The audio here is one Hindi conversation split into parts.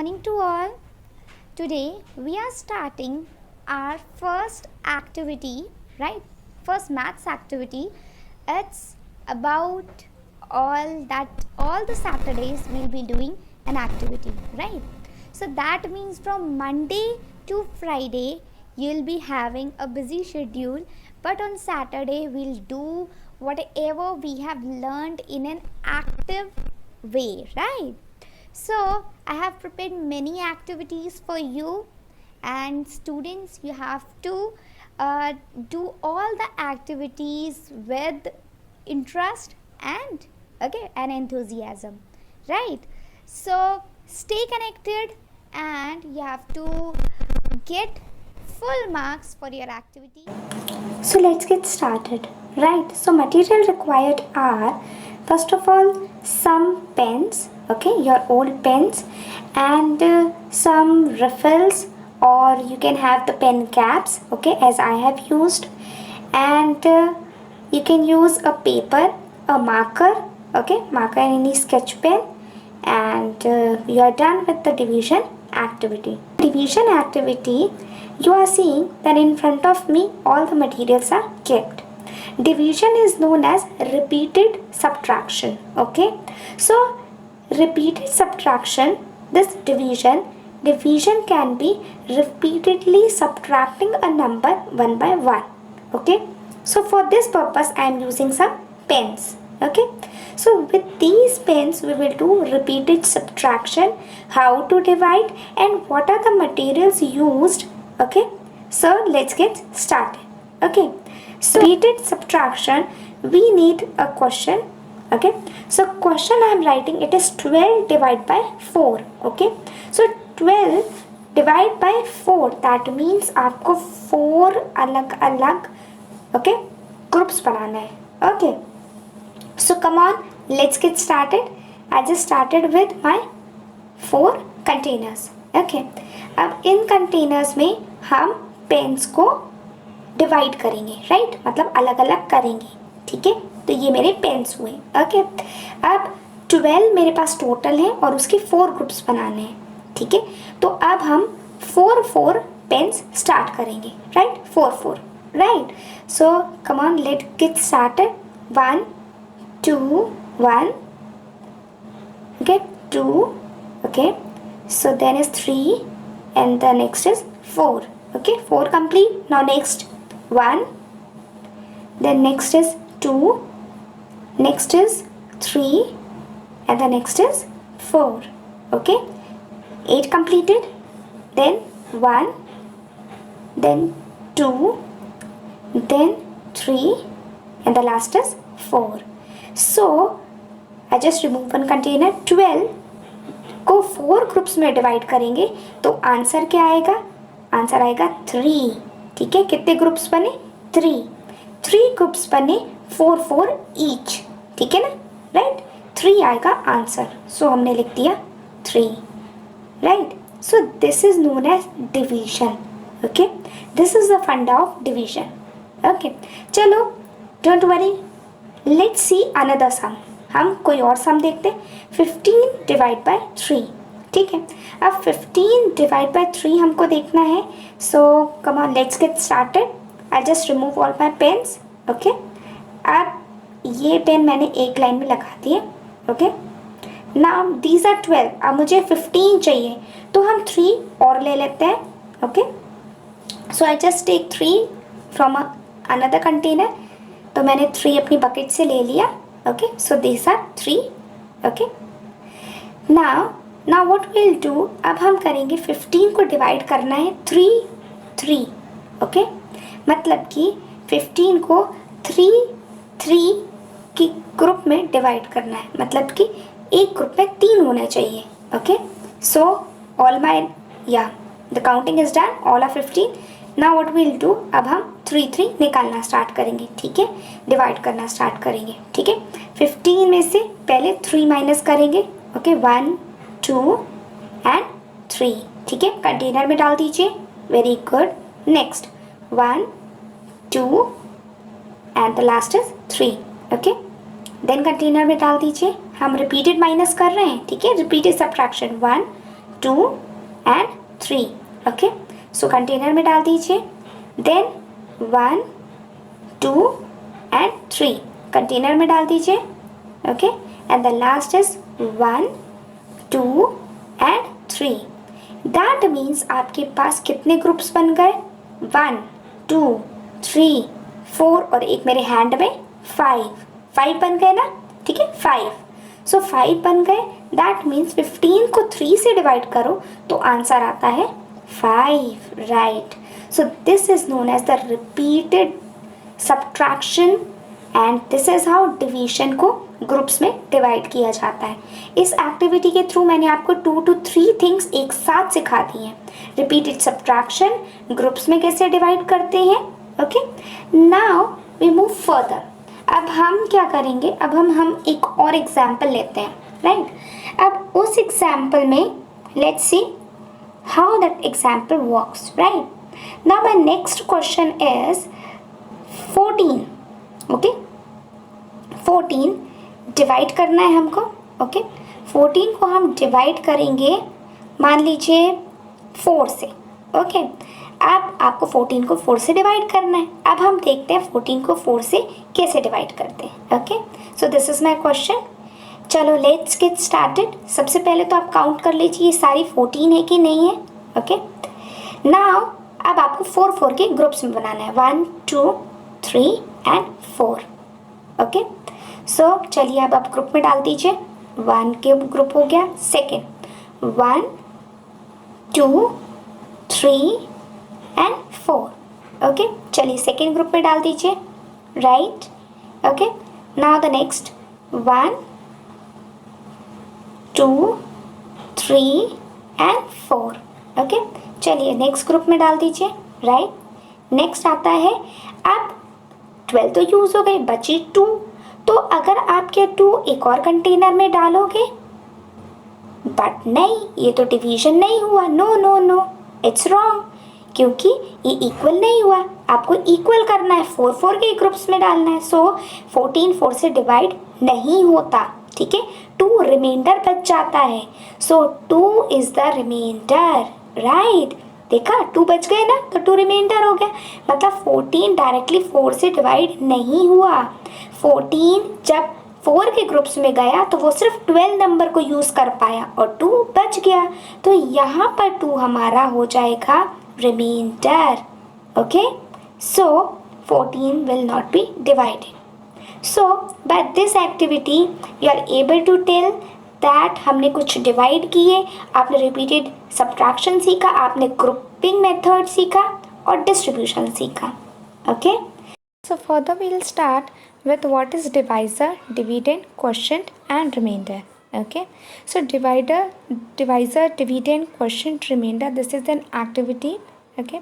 morning to all. Today we are starting our first activity, right? First maths activity. It's about all the Saturdays we'll be doing an activity, right? So that means from Monday to Friday you'll be having a busy schedule, but on Saturday we'll do whatever we have learned in an active way, right? So, I have prepared many activities for you, and students, you have to do all the activities with interest and enthusiasm, right? So, stay connected, and you have to get full marks for your activity. So let's get started. Right, so material required are first of all some pens, okay, your old pens, and some refills, or you can have the pen caps, okay, as I have used, and you can use a paper, a marker, okay, marker and any sketch pen, and you are done with the division activity. Division activity, you are seeing that in front of me all the materials are kept. Division is known as repeated subtraction, okay. So repeated subtraction, this division can be repeatedly subtracting a number one by one, okay. So for this purpose I am using some pens, okay. So with these pens we will do repeated subtraction, how to divide and what are the materials used, okay. So let's get started, okay. So repeated subtraction, we need a question, okay. So question I am writing, it is 12 divided by 4, okay. So 12 divide by 4, that means आपको 4 अलग अलग, okay, groups बनाना है, okay. So come on, let's get started. I just started with my 4 containers, okay. अब इन containers में हम पेन्स को डिवाइड करेंगे, राइट, मतलब अलग अलग करेंगे, ठीक है. तो ये मेरे पेन्स हुए, ओके. अब 12 मेरे पास टोटल है और उसके 4 ग्रुप्स बनाने हैं, ठीक है. तो अब हम 4 पेन्स स्टार्ट करेंगे, right, 4 right. So come on, let get started. 1 2 1, okay, 2, okay. So then is 3 and the next is 4, okay, 4 complete. Now next 1, then next is 2, next is 3 and the next is 4, okay. 8 completed, then 1, then 2, then 3 and the last is 4. So I just remove one container. 12 को 4 ग्रुप्स में डिवाइड करेंगे तो आंसर क्या आएगा, आंसर आएगा 3, ठीक है. कितने ग्रुप्स बने, 3 ग्रुप्स बने, 4 ईच, ठीक है ना, राइट. 3 आएगा आंसर, सो हमने लिख दिया 3, right. So this is known as division, okay. This is the funda of division, okay. चलो don't worry, let's see another sum. हम कोई और सम देखते हैं. 15 डिवाइड बाय 3, ठीक है. अब 15 डिवाइड बाय 3 हमको देखना है. So come on, let's get started. I just remove all my pens, okay. अब ये पेन मैंने एक लाइन में लगा दिए, ओके. Now these are 12. अब मुझे 15 चाहिए तो हम 3 और ले लेते हैं, okay. So I just take 3 from another container. तो मैंने 3 अपनी बकेट से ले लिया, okay. So these are 3, okay. Now what we'll do, अब हम करेंगे 15 को डिवाइड करना है 3 okay. मतलब कि 15 को 3 की ग्रुप में डिवाइड करना है, मतलब कि एक ग्रुप में 3 होना चाहिए, okay. So all my the counting is done, all are 15. Now what we'll do, अब हम 3 निकालना स्टार्ट करेंगे, ठीक है, डिवाइड करना स्टार्ट करेंगे, ठीक है. 15 में से पहले 3 माइनस करेंगे, ओके. 1 2 एंड 3, ठीक है. कंटेनर में डाल दीजिए, very good. Next 1 2 and the last is 3, okay. Then container में डाल दीजिए. हम रिपीटेड माइनस कर रहे हैं, ठीक है, repeated subtraction. 1 2 and 3. Okay, so container में डाल दीजिए. देन 1 2 and 3 कंटेनर में डाल दीजिए. Okay, and the last is 1 2 and 3. That means आपके पास कितने ग्रुप्स बन गए? 1 2 3 4 और एक मेरे हैंड में 5 बन गए ना. ठीक है, 5. सो 5 बन गए. दैट मीन्स 15 को 3 से डिवाइड करो तो आंसर आता है 5. Right. So this is known as the repeated subtraction and this is how division को ग्रुप्स में डिवाइड किया जाता है. इस एक्टिविटी के थ्रू मैंने आपको 2 to 3 थिंग्स एक साथ सिखा दी हैं. रिपीटेड सब्ट्रैक्शन, ग्रुप्स में कैसे डिवाइड करते हैं. Okay, now we move further. अब हम क्या करेंगे? अब हम एक और एग्जाम्पल लेते हैं. राइट. अब उस एग्जाम्पल में let's see how that example works. Right. Now my next question is 14. Okay, 14 divide करना है हमको. ओके, 14 को हम डिवाइड करेंगे मान लीजिए 4 से. ओके, अब आपको 14 को 4 से डिवाइड करना है. अब हम देखते हैं 14 को 4 से कैसे डिवाइड करते हैं. Okay, so this is my question. चलो लेट्स गेट स्टार्टेड. सबसे पहले तो आप काउंट कर लीजिए ये सारी 14 है कि नहीं है. ओके, नाउ अब आपको 4 के ग्रुप्स में बनाना है. 1 2 3 and 4. ओके, सो चलिए अब आप ग्रुप में डाल दीजिए. 1 के ग्रुप हो गया. Second 1 2 3 and 4. ओके, चलिए सेकेंड ग्रुप में डाल दीजिए. Right. Okay, now the next 1 2 3 and 4. Okay, चलिए नेक्स्ट ग्रुप में डाल दीजिए. राइट. नेक्स्ट आता है अब 12 तो यूज़ हो गई, बची 2. तो अगर आप क्या 2 एक और कंटेनर में डालोगे, बट नहीं, ये तो डिवीजन नहीं हुआ. No no no, it's wrong, क्योंकि ये इक्वल नहीं हुआ. आपको इक्वल करना है, 4 के ग्रुप्स में डालना है. सो 14 4 से डिवाइड नहीं होता. ठीक है, 2 रिमाइंडर बच जाता है. सो 2 इज द रिमाइंडर. राइट. देखा, 2 बच गए ना, तो 2 रिमाइंडर हो गया. मतलब 14 डायरेक्टली 4 से डिवाइड नहीं हुआ. 14 जब 4 के ग्रुप्स में गया तो वो सिर्फ 12 नंबर को यूज़ कर पाया और 2 बच गया. तो यहाँ पर 2 हमारा हो जाएगा reminder. Okay, so 14 will not be divided. So by this activity you are able to tell that हमने कुछ डिवाइड किए, आपने रिपीटेड सब्ट्रैक्शन सीखा, आपने ग्रुपिंग मेथड सीखा और डिस्ट्रीब्यूशन सीखा. Okay, So further we'll start with what is divisor, dividend, quotient and remainder. Okay, so divisor, dividend, quotient, remainder, this is an activity. Okay,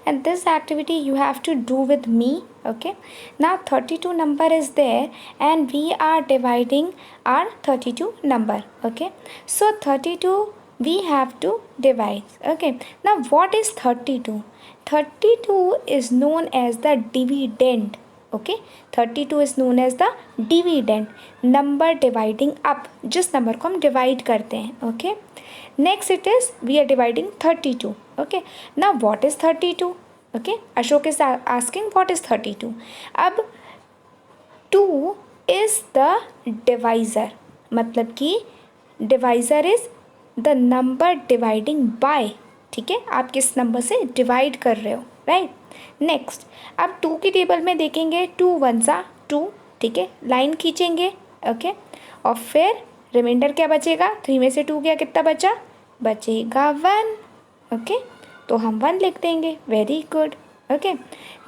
and this activity you have to do with me. Okay, now 32 number is there and we are dividing our 32 number. Okay, so 32 we have to divide. Okay, now what is 32? 32 is known as the dividend. Okay, 32 is known as the dividend, number dividing up, जिस नंबर को हम डिवाइड करते हैं. Okay, next it is we are dividing 32. Okay, now what is 32? Okay, Ashok is asking what is 32. अब 2 इज द डिवाइजर, मतलब कि divisor is the number dividing by. ठीक है, आप किस नंबर से डिवाइड कर रहे हो. राइट. नेक्स्ट, अब 2 की टेबल में देखेंगे 2 1 2. ठीक है, लाइन खींचेंगे. ओके, और फिर रिमाइंडर क्या बचेगा? 3 में से 2 गया, कितना बचा? बचेगा 1. ओके, तो हम 1 लिख देंगे. Very good. ओके,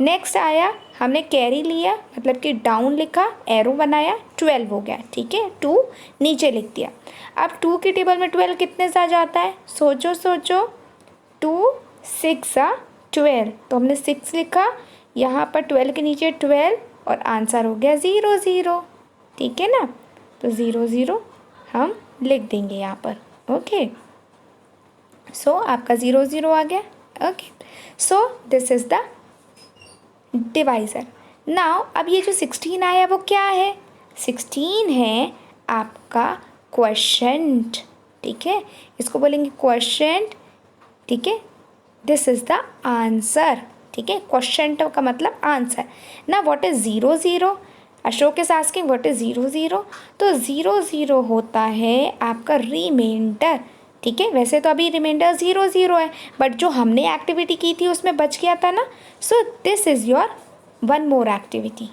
नेक्स्ट आया, हमने कैरी लिया, मतलब कि डाउन लिखा, एरो बनाया, 12 हो गया. ठीक है, 2 नीचे लिख दिया. अब 2 की टेबल में 12 कितने से आ जाता है? सोचो 2 6 12, तो हमने 6 लिखा, यहाँ पर 12 के नीचे 12 और आंसर हो गया 0 0. ठीक है ना, तो 0 0 हम लिख देंगे यहाँ पर. ओके, सो आपका 0 0 आ गया. Okay, so this is the divisor. Now अब ये जो 16 आया वो क्या है? 16 है आपका क्वोशंट. ठीक है, इसको बोलेंगे क्वोशेंट, ठीक है, दिस इज द आंसर, ठीक है, क्वोशेंट का मतलब आंसर ना। What is 0 0? Ashok is asking what is 0 0? तो 0 0 होता है आपका रिमाइंडर, ठीक है। वैसे तो अभी रिमाइंडर 0 0 है, बट जो हमने एक्टिविटी की थी उसमें बच गया था ना, सो this is your one more activity.